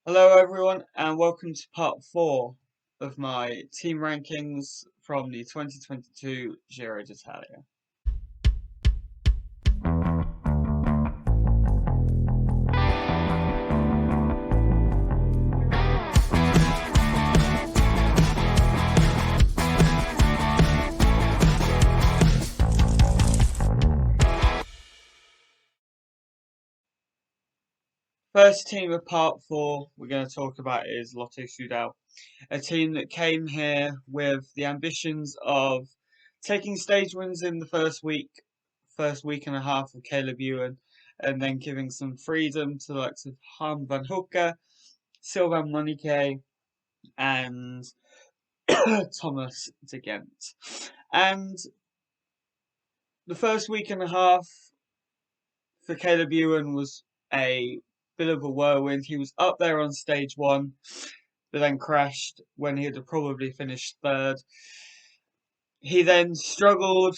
Hello everyone and welcome to part 4 of my team rankings from the 2022 Giro d'Italia. First team of part 4 we're going to talk about is Lotto Soudal, a team that came here with the ambitions of taking stage wins in the first week and a half of Caleb Ewan, and then giving some freedom to the likes of Harm van Hooke, Sylvain Monique, and Thomas de Ghent. And the first week and a half for Caleb Ewan was a bit of a whirlwind. He was up there on stage 1, but then crashed when he had probably finished third. He then struggled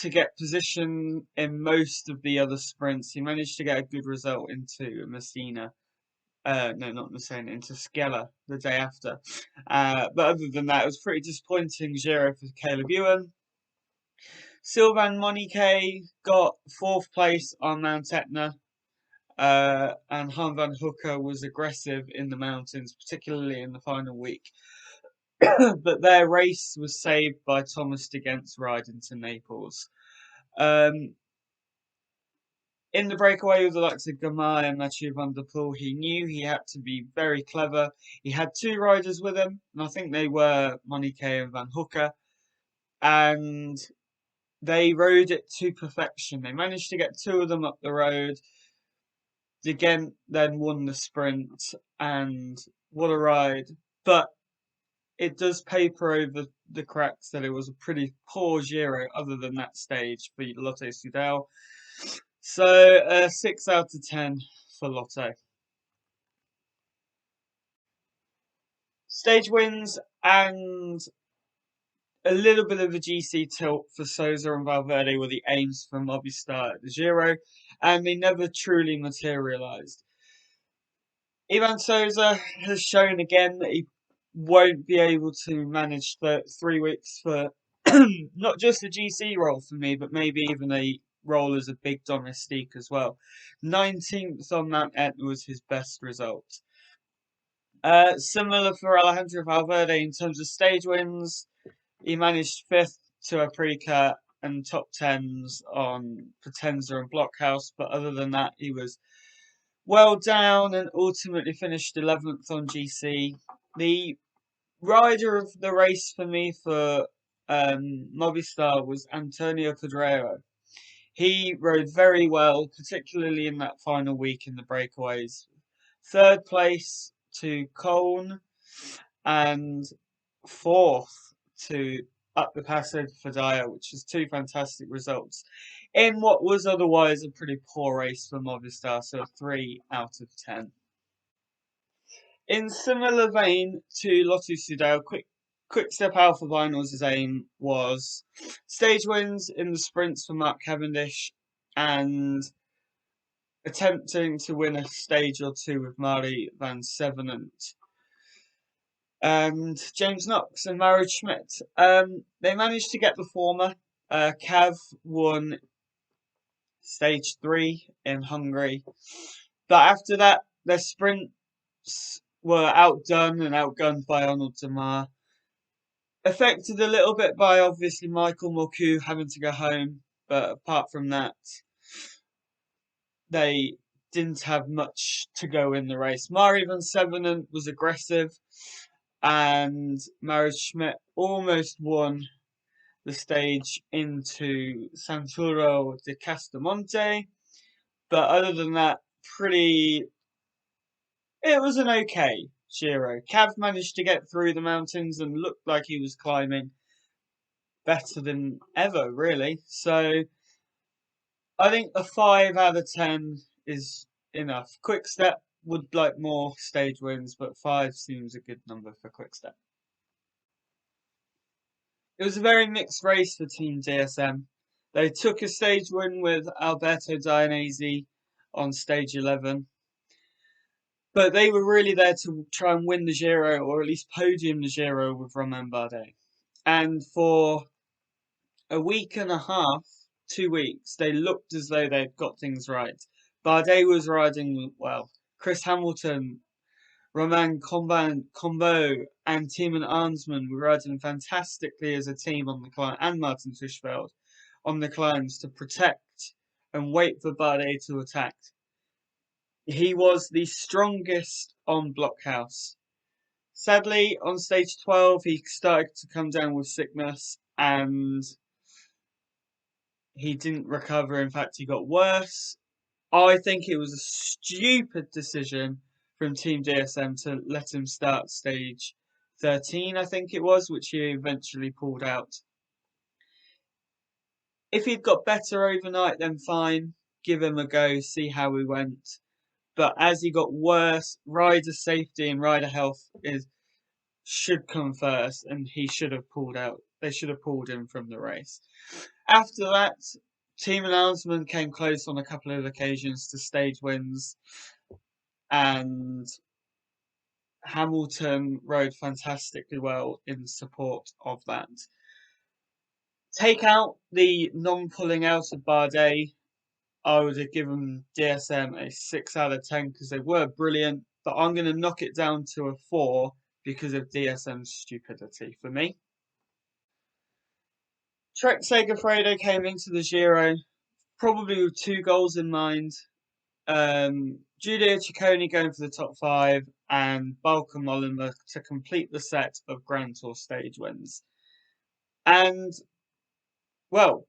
to get position in most of the other sprints. He managed to get a good result into Messina. No, not Messina, into Skella the day after. But other than that, it was pretty disappointing Giro for Caleb Ewan. Sylvain Monique got 4th place on Mount Etna, and Harm van Hooke was aggressive in the mountains, particularly in the final week. But their race was saved by Thomas de Ghent's ride into Naples. In the breakaway with the likes of Gamay and Mathieu van der Poel, he knew he had to be very clever. He had 2 riders with him, and I think they were Monique and van Hooke, and they rode it to perfection. They managed to get 2 of them up the road. De Ghent then won the sprint, and what a ride. But it does paper over the cracks that it was a pretty poor Giro other than that stage for Lotto Soudal. So 6 out of 10 for Lotto. Stage wins and a little bit of a GC tilt for Sousa and Valverde were the aims for Movistar at the Giro, and they never truly materialised. Ivan Sousa has shown again that he won't be able to manage the 3 weeks for not just a GC role for me, but maybe even a role as a big domestique as well. 19th on Mount Etna was his best result. Similar for Alejandro Valverde in terms of stage wins. He managed 5th to Aprica and top 10s on Potenza and Blockhouse, but other than that, he was well down and ultimately finished 11th on GC. The rider of the race for me for Movistar was Antonio Cadreo. He rode very well, particularly in that final week in the breakaways. 3rd place to Cone and 4th to Up the Passage for Dyer, which is 2 fantastic results in what was otherwise a pretty poor race for Movistar, so 3 out of 10. In similar vein to Lotto Soudal, Quick Step Alpha Vinals' aim was stage wins in the sprints for Mark Cavendish and attempting to win a stage or 2 with Mari van Sevenant and James Knox and Mauro Schmidt. They managed to get the former. Cav won stage 3 in Hungary, but after that, their sprints were outdone and outgunned by Arnold Demar. Affected a little bit by obviously Michael Morcu having to go home, but apart from that, they didn't have much to go in the race. Mari van Sevenant was aggressive, and Mauro Schmidt almost won the stage into Santoro de Castamonte, but other than that, it was an okay Giro. Cav managed to get through the mountains and looked like he was climbing better than ever, really. So I think a 5 out of 10 is enough. Quickstep would like more stage wins, but 5 seems a good number for Quickstep. It was a very mixed race for Team DSM. They took a stage win with Alberto Dianese on stage 11. But they were really there to try and win the Giro, or at least podium the Giro with Romain Bardet. And for a week and a half, 2 weeks, they looked as though they'd got things right. Bardet was riding well. Chris Hamilton, Romain Combo, and Tiemann Arnsman were riding fantastically as a team on the climb, and Martin Tuschfeld on the climbs to protect and wait for Bardet to attack. He was the strongest on Blockhouse. Sadly, on stage 12, he started to come down with sickness and he didn't recover. In fact, he got worse. I think it was a stupid decision from Team DSM to let him start stage 13, I think it was, which he eventually pulled out. If he'd got better overnight, then fine, give him a go, see how he went. But as he got worse, rider safety and rider health should come first, and he should have pulled out. They should have pulled him from the race. After that, team announcement came close on a couple of occasions to stage wins, and Hamilton rode fantastically well in support of that. Take out the non-pulling out of Bardet, I would have given DSM a 6 out of 10 because they were brilliant, but I'm going to knock it down to a 4 because of DSM's stupidity for me. Trek Segafredo came into the Giro probably with 2 goals in mind. Giulio Ciccone going for the top 5 and Bauke Mollema to complete the set of Grand Tour stage wins. And, well,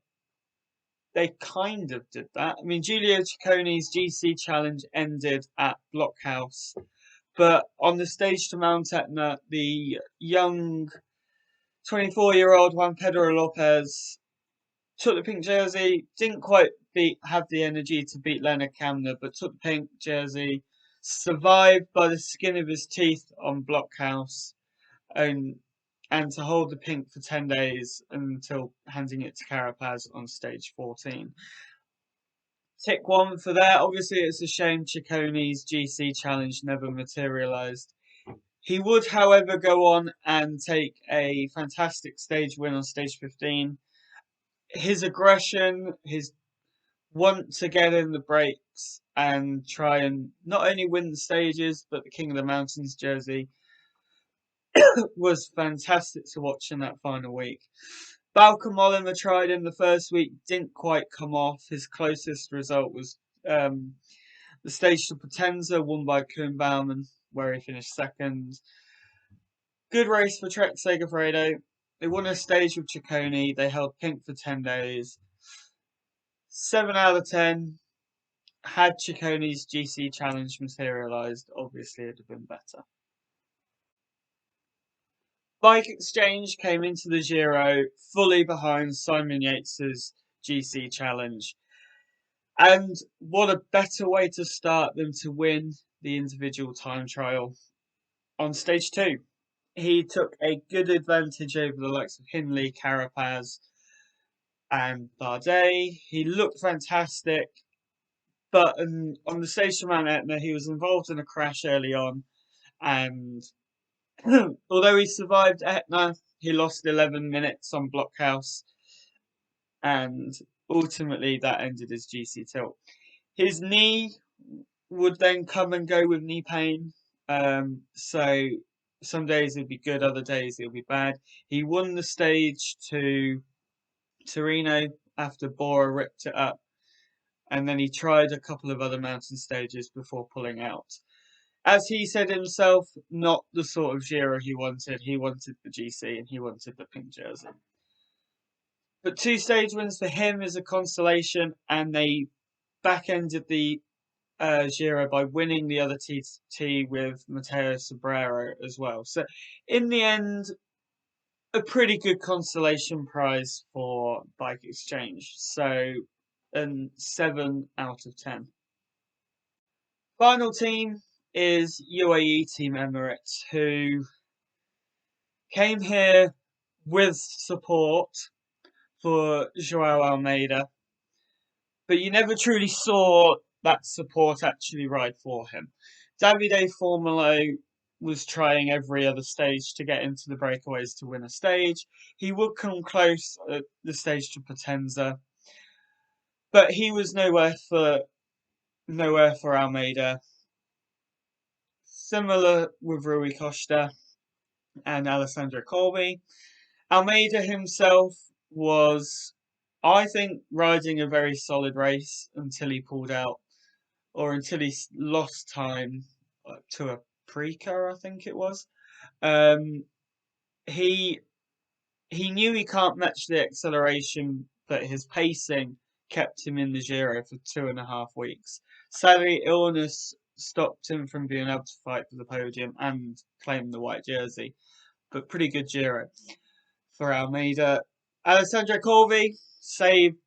they kind of did that. I mean, Giulio Ciccone's GC challenge ended at Blockhouse, but on the stage to Mount Etna, the young 24-year-old Juan Pedro Lopez took the pink jersey, didn't quite have the energy to beat Leonard Kamner, but took the pink jersey, survived by the skin of his teeth on Blockhouse, and to hold the pink for 10 days until handing it to Carapaz on stage 14. Tick 1 for that. Obviously, it's a shame Ciccone's GC challenge never materialised. He would, however, go on and take a fantastic stage win on stage 15. His aggression, his want to get in the breaks and try and not only win the stages, but the King of the Mountains jersey was fantastic to watch in that final week. Bauke Mollema tried in the first week, didn't quite come off. His closest result was the stage to Potenza, won by Koen Bouwman, where he finished second. Good race for Trek Segafredo. They won a stage with Ciccone. They held pink for 10 days. 7 out of 10. Had Ciccone's GC challenge materialised, obviously it'd have been better. Bike Exchange came into the Giro fully behind Simon Yates's GC challenge. And what a better way to start than to win the individual time trial on stage 2. He took a good advantage over the likes of Hindley, Carapaz, and Bardet. He looked fantastic, but on the stage to Mount Etna, he was involved in a crash early on, and although he survived Etna, he lost 11 minutes on Blockhouse, and ultimately that ended his GC tilt. His knee would then come and go with knee pain, so some days it'd be good, other days it'll be bad. He won the stage to Torino after Bora ripped it up, and then he tried a couple of other mountain stages before pulling out. As he said himself, not the sort of Giro he wanted. He wanted the GC and he wanted the pink jersey. But 2 stage wins for him is a consolation, and they back-ended the Giro by winning the other TT with Matteo Sobrero as well. So in the end, a pretty good consolation prize for Bike Exchange. So 7 out of 10. Final team is Uae Team Emirates, who came here with support for Joao Almeida, but you never truly saw that support actually ride for him. Davide Formolo was trying every other stage to get into the breakaways to win a stage. He would come close at the stage to Potenza, but he was nowhere for Almeida. Similar with Rui Costa and Alessandro Colby. Almeida himself was, I think, riding a very solid race until he pulled out, or until he lost time to a Preca, I think it was. Um, he he knew he can't match the acceleration, but his pacing kept him in the Giro for 2.5 weeks. Sadly, illness stopped him from being able to fight for the podium and claim the white jersey. But pretty good Giro for Almeida. Alessandro Corvi saved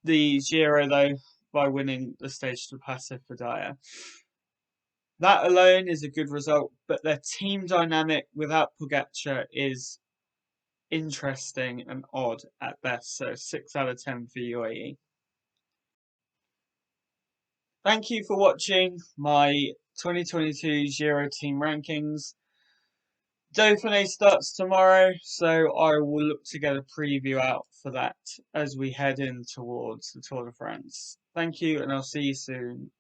the Giro though by winning the stage to Passo Fidaya. That alone is a good result, but their team dynamic without Pogacar is interesting and odd at best. So 6 out of 10 for UAE. Thank you for watching my 2022 Giro team rankings. Dauphiné starts tomorrow, so I will look to get a preview out for that as we head in towards the Tour de France. Thank you, and I'll see you soon.